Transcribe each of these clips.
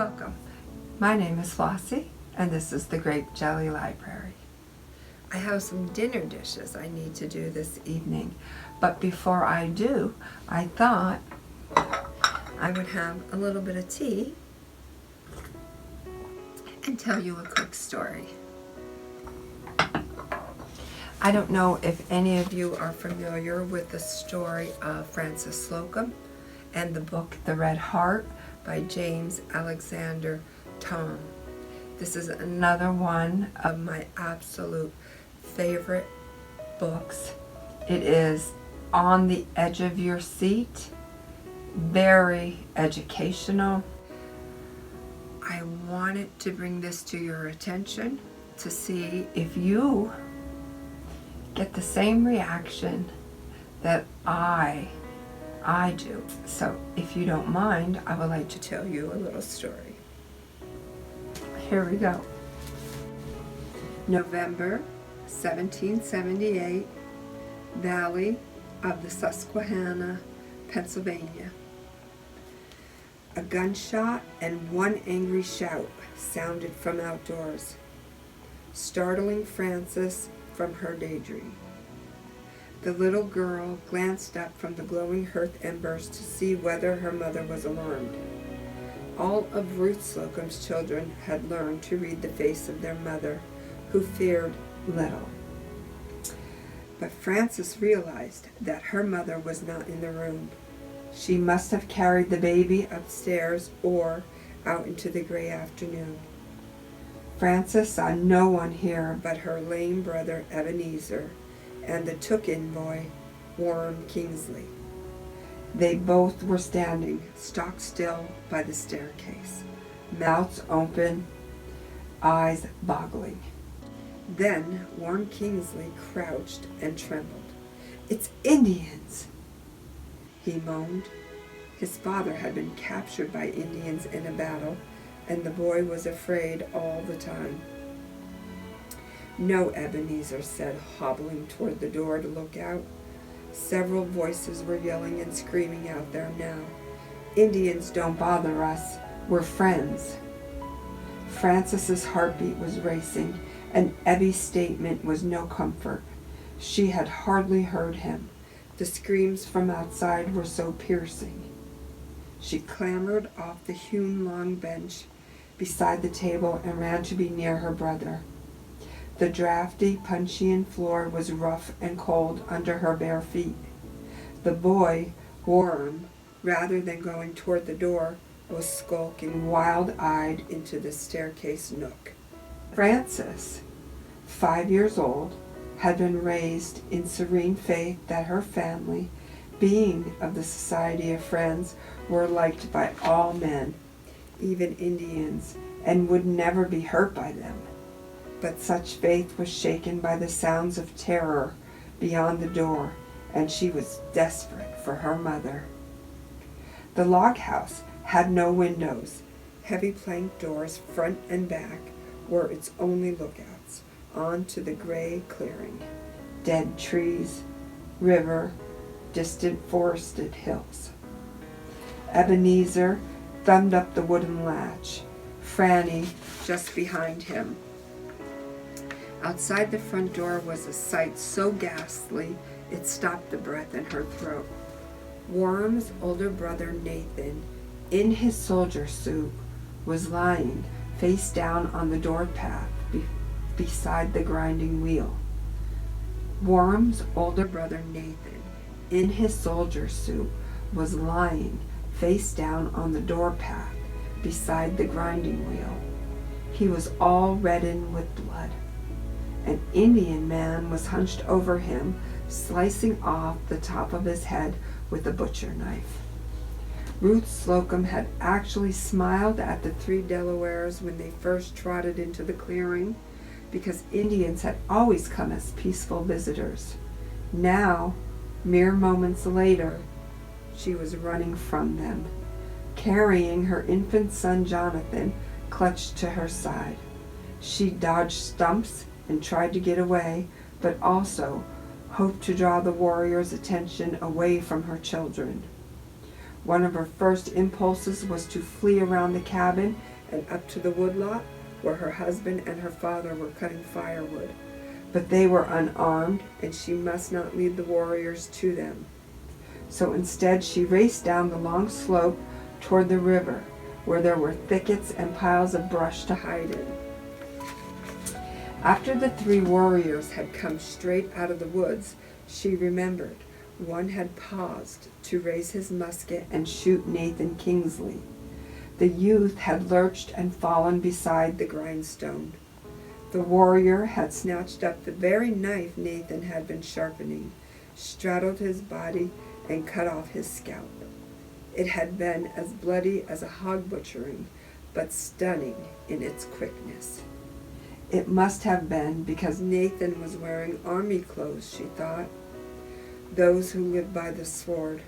Welcome. My name is Flossie, and this is the Grape Jelly Library. I have some dinner dishes I need to do this evening, but before I do, I thought I would have a little bit of tea and tell you a quick story. I don't know if any of you are familiar with the story of Francis Slocum and the book The Red Heart by James Alexander Thom. This is another one of my absolute favorite books. It is on the edge of your seat, very educational. I wanted to bring this to your attention to see if you get the same reaction that I do. So if you don't mind, I would like to tell you a little story. Here we go. November 1778, Valley of the Susquehanna, Pennsylvania. A gunshot and one angry shout sounded from outdoors, startling Frances from her daydream. The little girl glanced up from the glowing hearth embers to see whether her mother was alarmed. All of Ruth Slocum's children had learned to read the face of their mother, who feared little. But Frances realized that her mother was not in the room. She must have carried the baby upstairs or out into the gray afternoon. Frances saw no one here but her lame brother Ebenezer and the took-in boy, Warren Kingsley. They both were standing stock still by the staircase, mouths open, eyes boggling. Then Warren Kingsley crouched and trembled. "It's Indians!" he moaned. His father had been captured by Indians in a battle, and the boy was afraid all the time. "No," Ebenezer said, hobbling toward the door to look out. Several voices were yelling and screaming out there now. "Indians don't bother us. We're friends." Frances's heartbeat was racing, and Ebby's statement was no comfort. She had hardly heard him. The screams from outside were so piercing. She clambered off the hewn long bench beside the table and ran to be near her brother. The drafty, puncheon floor was rough and cold under her bare feet. The boy, Warren, rather than going toward the door, was skulking wild-eyed into the staircase nook. Frances, 5 years old, had been raised in serene faith that her family, being of the Society of Friends, were liked by all men, even Indians, and would never be hurt by them. But such faith was shaken by the sounds of terror beyond the door, and she was desperate for her mother. The log house had no windows. Heavy plank doors, front and back, were its only lookouts onto the gray clearing. Dead trees, river, distant forested hills. Ebenezer thumbed up the wooden latch, Franny just behind him. Outside the front door was a sight so ghastly it stopped the breath in her throat. Warren's older brother Nathan, in his soldier suit, was lying face down on the door path beside the grinding wheel. Warren's older brother Nathan, in his soldier suit, was lying face down on the door path beside the grinding wheel. He was all reddened with blood. An Indian man was hunched over him, slicing off the top of his head with a butcher knife. Ruth Slocum had actually smiled at the 3 Delawares when they first trotted into the clearing, because Indians had always come as peaceful visitors. Now, mere moments later, she was running from them, carrying her infant son Jonathan clutched to her side. She dodged stumps and tried to get away, but also hoped to draw the warrior's attention away from her children. One of her first impulses was to flee around the cabin and up to the woodlot where her husband and her father were cutting firewood. But they were unarmed, and she must not lead the warriors to them. So instead she raced down the long slope toward the river, where there were thickets and piles of brush to hide in. After the 3 warriors had come straight out of the woods, she remembered one had paused to raise his musket and shoot Nathan Kingsley. The youth had lurched and fallen beside the grindstone. The warrior had snatched up the very knife Nathan had been sharpening, straddled his body, and cut off his scalp. It had been as bloody as a hog butchering, but stunning in its quickness. It must have been because Nathan was wearing army clothes, she thought. Those who lived by the sword.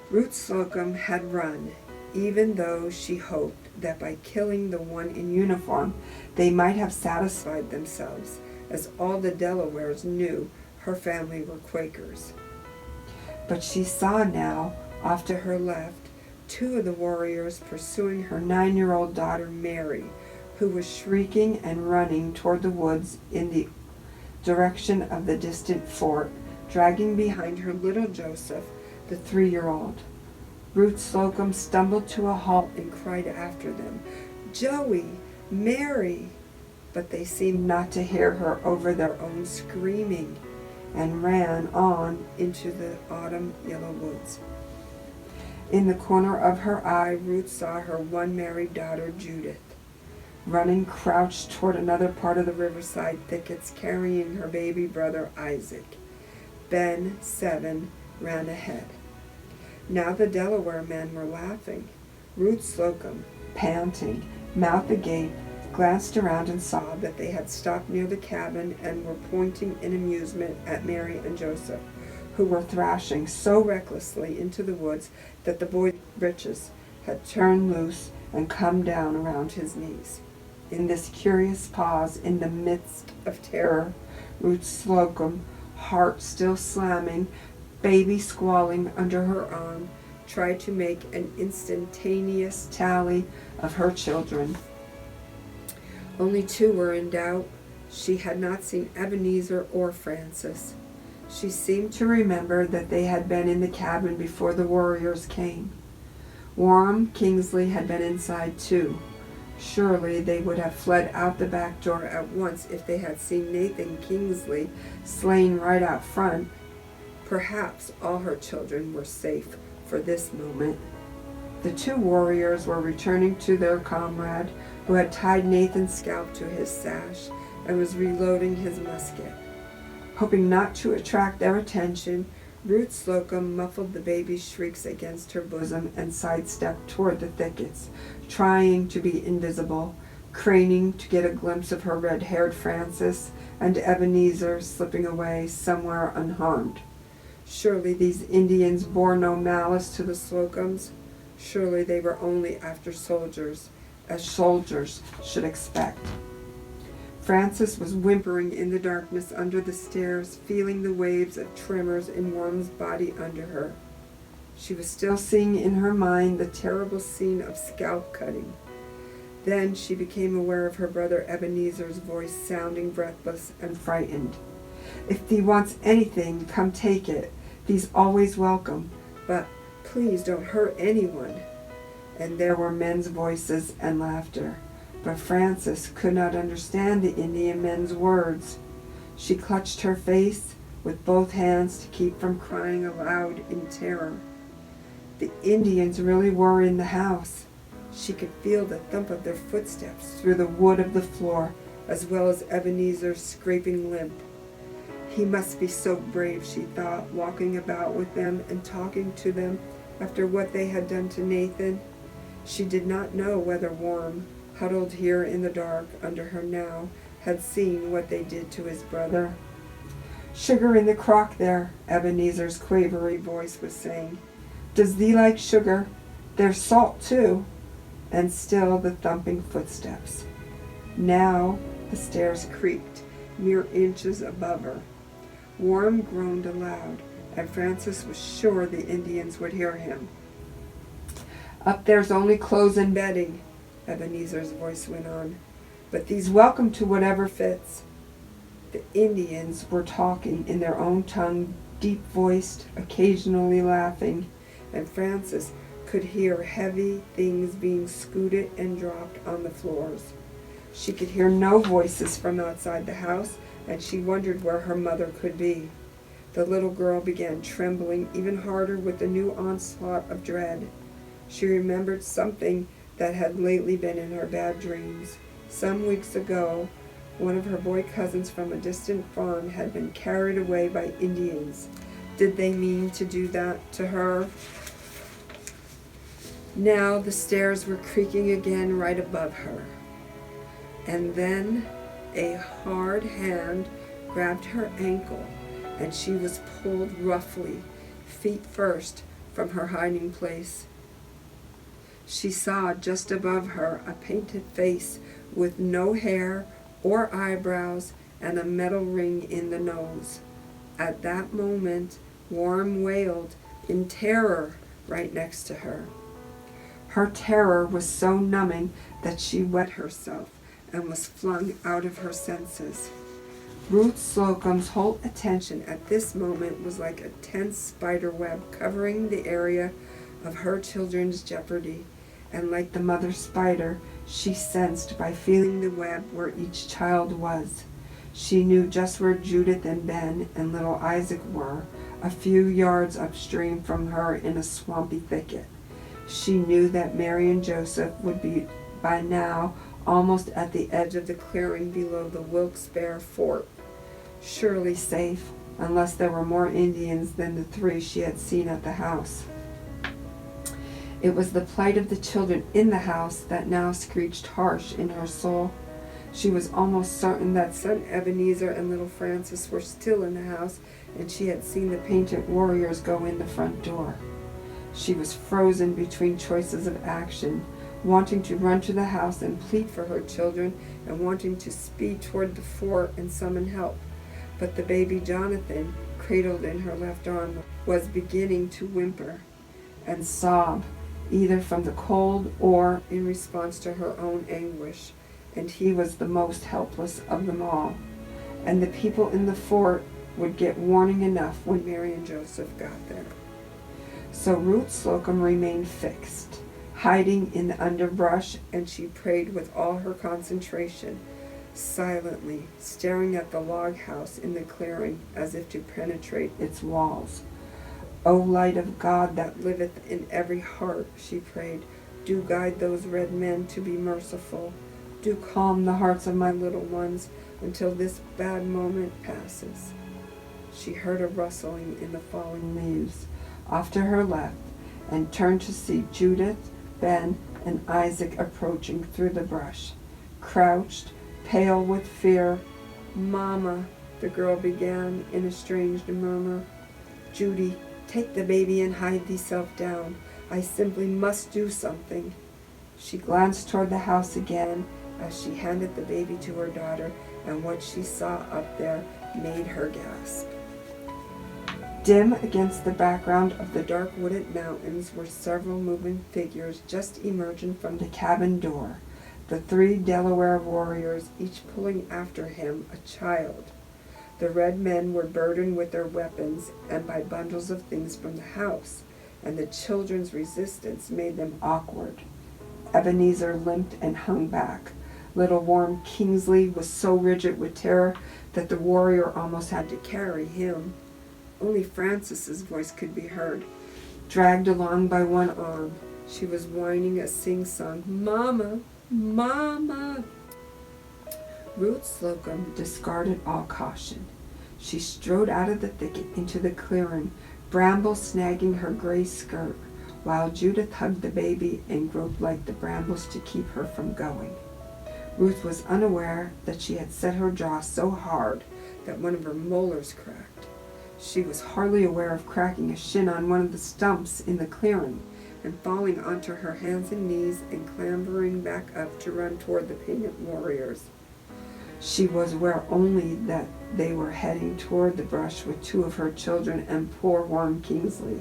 Ruth Slocum had run, even though she hoped that by killing the one in uniform, they might have satisfied themselves, as all the Delawares knew her family were Quakers. But she saw now, off to her left, 2 of the warriors pursuing her 9-year-old daughter Mary, who was shrieking and running toward the woods in the direction of the distant fort, dragging behind her little Joseph, the 3-year-old. Ruth Slocum stumbled to a halt and cried after them, "Joey! Mary!" But they seemed not to hear her over their own screaming, and ran on into the autumn yellow woods. In the corner of her eye, Ruth saw her one married daughter, Judith, running crouched toward another part of the riverside thickets, carrying her baby brother Isaac. Ben, 7, ran ahead. Now the Delaware men were laughing. Ruth Slocum, panting, mouth agape, glanced around and saw that they had stopped near the cabin and were pointing in amusement at Mary and Joseph, who were thrashing so recklessly into the woods that the boy's breeches had turned loose and come down around his knees. In this curious pause, in the midst of terror, Ruth Slocum, heart still slamming, baby squalling under her arm, tried to make an instantaneous tally of her children. Only 2 were in doubt. She had not seen Ebenezer or Francis. She seemed to remember that they had been in the cabin before the warriors came. Warren Kingsley had been inside too. Surely they would have fled out the back door at once if they had seen Nathan Kingsley slain right out front. Perhaps all her children were safe for this moment. The 2 warriors were returning to their comrade, who had tied Nathan's scalp to his sash and was reloading his musket. Hoping not to attract their attention, Ruth Slocum muffled the baby's shrieks against her bosom and sidestepped toward the thickets, trying to be invisible, craning to get a glimpse of her red-haired Francis and Ebenezer slipping away somewhere unharmed. Surely these Indians bore no malice to the Slocums. Surely they were only after soldiers, as soldiers should expect. Francis was whimpering in the darkness under the stairs, feeling the waves of tremors in Worm's body under her. She was still seeing in her mind the terrible scene of scalp cutting. Then she became aware of her brother Ebenezer's voice sounding breathless and frightened. "If thee wants anything, come take it. Thee's always welcome. But please don't hurt anyone." And there were men's voices and laughter. But Frances could not understand the Indian men's words. She clutched her face with both hands to keep from crying aloud in terror. The Indians really were in the house. She could feel the thump of their footsteps through the wood of the floor, as well as Ebenezer's scraping limp. He must be so brave, she thought, walking about with them and talking to them after what they had done to Nathan. She did not know whether Worm, huddled here in the dark under her now, had seen what they did to his brother. "Sugar in the crock there," Ebenezer's quavery voice was saying. "Does thee like sugar? There's salt, too." And still the thumping footsteps. Now the stairs creaked, mere inches above her. Worm groaned aloud, and Frances was sure the Indians would hear him. Up there's only clothes and bedding, Ebenezer's voice went on, but thee's welcome to whatever fits. The Indians were talking in their own tongue, deep-voiced, occasionally laughing, and Frances could hear heavy things being scooted and dropped on the floors. She could hear no voices from outside the house, and she wondered where her mother could be. The little girl began trembling even harder with the new onslaught of dread. She remembered something that had lately been in her bad dreams. Some weeks ago, one of her boy cousins from a distant farm had been carried away by Indians. Did they mean to do that to her? Now the stairs were creaking again right above her. And then a hard hand grabbed her ankle, and she was pulled roughly, feet first, from her hiding place. She saw just above her a painted face with no hair or eyebrows and a metal ring in the nose. At that moment, Worm wailed in terror right next to her. Her terror was so numbing that she wet herself and was flung out of her senses. Ruth Slocum's whole attention at this moment was like a tense spider web covering the area of her children's jeopardy, and like the mother spider, she sensed by feeling the web where each child was. She knew just where Judith and Ben and little Isaac were, a few yards upstream from her in a swampy thicket. She knew that Mary and Joseph would be by now almost at the edge of the clearing below the Wilkes-Barre fort. Surely safe, unless there were more Indians than the 3 she had seen at the house. It was the plight of the children in the house that now screeched harsh in her soul. She was almost certain that son Ebenezer and little Frances were still in the house, and she had seen the painted warriors go in the front door. She was frozen between choices of action, wanting to run to the house and plead for her children, and wanting to speed toward the fort and summon help. But the baby Jonathan, cradled in her left arm, was beginning to whimper and sob, either from the cold or in response to her own anguish, and he was the most helpless of them all. And the people in the fort would get warning enough when Mary and Joseph got there. So Ruth Slocum remained fixed, hiding in the underbrush, and she prayed with all her concentration, silently, staring at the log house in the clearing as if to penetrate its walls. O light of God that liveth in every heart, she prayed, do guide those red men to be merciful. Do calm the hearts of my little ones until this bad moment passes. She heard a rustling in the falling leaves off to her left, and turned to see Judith, Ben, and Isaac approaching through the brush. Crouched, pale with fear. "Mama," the girl began in a strange murmur. "Judy, take the baby and hide thyself down. I simply must do something." She glanced toward the house again as she handed the baby to her daughter, and what she saw up there made her gasp. Dim against the background of the dark wooded mountains were several moving figures just emerging from the cabin door, the 3 Delaware warriors, each pulling after him a child. The red men were burdened with their weapons and by bundles of things from the house, and the children's resistance made them awkward. Ebenezer limped and hung back. Little Worm Kingsley was so rigid with terror that the warrior almost had to carry him. Only Frances's voice could be heard, dragged along by one arm. She was whining a sing-song, "Mama, Mama." Ruth Slocum discarded all caution. She strode out of the thicket into the clearing, brambles snagging her gray skirt, while Judith hugged the baby and groped like the brambles to keep her from going. Ruth was unaware that she had set her jaw so hard that one of her molars cracked. She was hardly aware of cracking a shin on one of the stumps in the clearing and falling onto her hands and knees and clambering back up to run toward the painted warriors. She was aware only that they were heading toward the brush with two of her children and poor Warren Kingsley,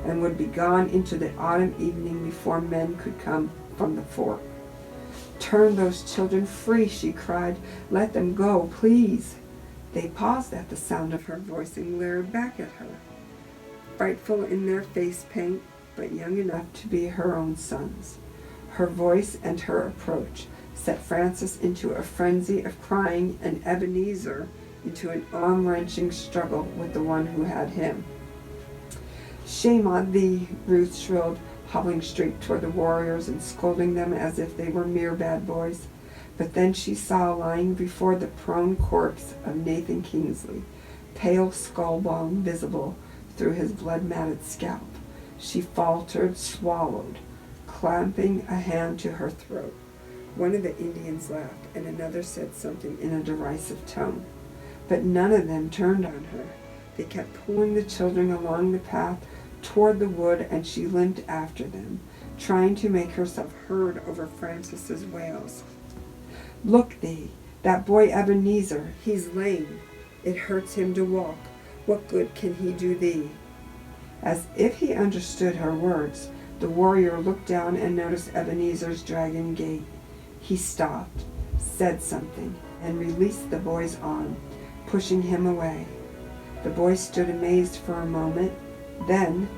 and would be gone into the autumn evening before men could come from the fort. "Turn those children free," she cried. "Let them go, please." They paused at the sound of her voice and glared back at her, frightful in their face paint, but young enough to be her own sons. Her voice and her approach set Francis into a frenzy of crying and Ebenezer into an arm-wrenching struggle with the one who had him. "Shame on thee," Ruth shrilled, hobbling straight toward the warriors and scolding them as if they were mere bad boys. But then she saw lying before the prone corpse of Nathan Kingsley, pale skull bone visible through his blood-matted scalp. She faltered, swallowed, clamping a hand to her throat. One of the Indians laughed, and another said something in a derisive tone. But none of them turned on her. They kept pulling the children along the path toward the wood, and she limped after them, trying to make herself heard over Francis's wails. "Look thee, that boy Ebenezer, he's lame. It hurts him to walk. What good can he do thee?" As if he understood her words, the warrior looked down and noticed Ebenezer's dragging gait. He stopped, said something, and released the boy's arm, pushing him away. The boy stood amazed for a moment, then,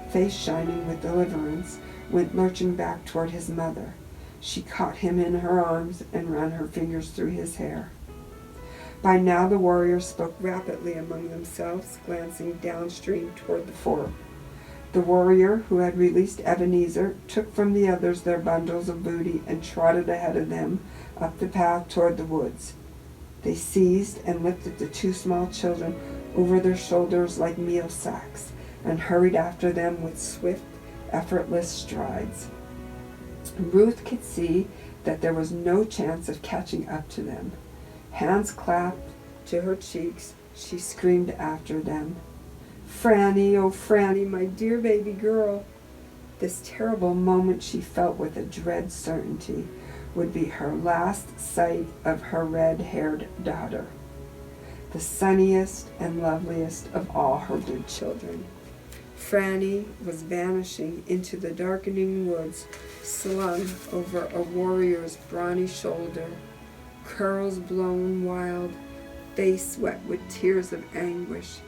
face shining with deliverance, went lurching back toward his mother. She caught him in her arms and ran her fingers through his hair. By now the warriors spoke rapidly among themselves, glancing downstream toward the fort. The warrior who had released Ebenezer took from the others their bundles of booty and trotted ahead of them up the path toward the woods. They seized and lifted the two small children over their shoulders like meal sacks and hurried after them with swift, effortless strides. Ruth could see that there was no chance of catching up to them. Hands clapped to her cheeks, she screamed after them, "Franny, oh Franny, my dear baby girl." This terrible moment she felt with a dread certainty would be her last sight of her red-haired daughter, the sunniest and loveliest of all her good children. Franny was vanishing into the darkening woods, slung over a warrior's brawny shoulder, curls blown wild, face wet with tears of anguish,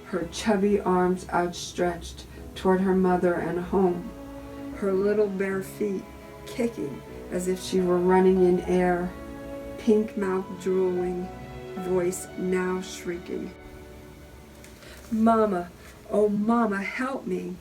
her chubby arms outstretched toward her mother and home, her little bare feet kicking as if she were running in air, pink mouth drooling, voice now shrieking. "Mama, oh Mama, help me!"